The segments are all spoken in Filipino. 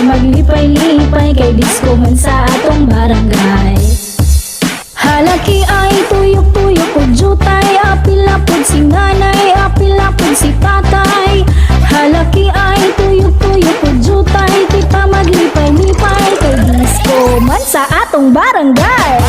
maglipay-lipay kay disco man sa atong barangay. Halaki ay tuyok-tuyok o jutay, apil-apod si nanay, apil-apod si tatay. Halaki ay tuyok-tuyok o jutay, kita maglipay-lipay kay disco man sa atong barangay.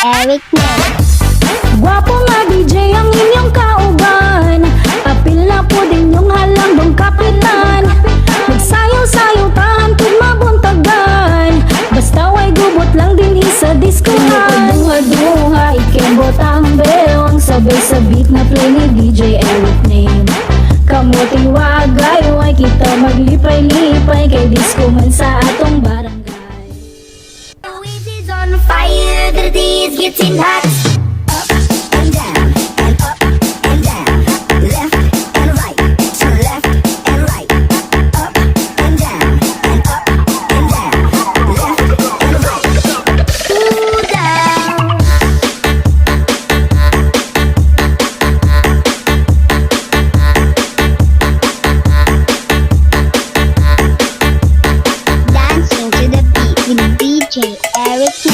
Eric Gwapo nga DJ ang inyong kauban, apil na po din yung halambang kapitan. Magsayaw-sayaw tahan kung mabuntagan, basta way gubot lang din isa diskuhan. Duha-duha ikembot ang belong, sabay sa beat na play ni DJ Eric name. Kamuti wagay, way kita maglipay-lipay kay disco man sa atong barangay. on fire, the day is getting hot. Up and down, and up and down, left and right, to left and right. Up and down, and up and down, left and right. Cool down. Dancing to the beat with DJ Eric.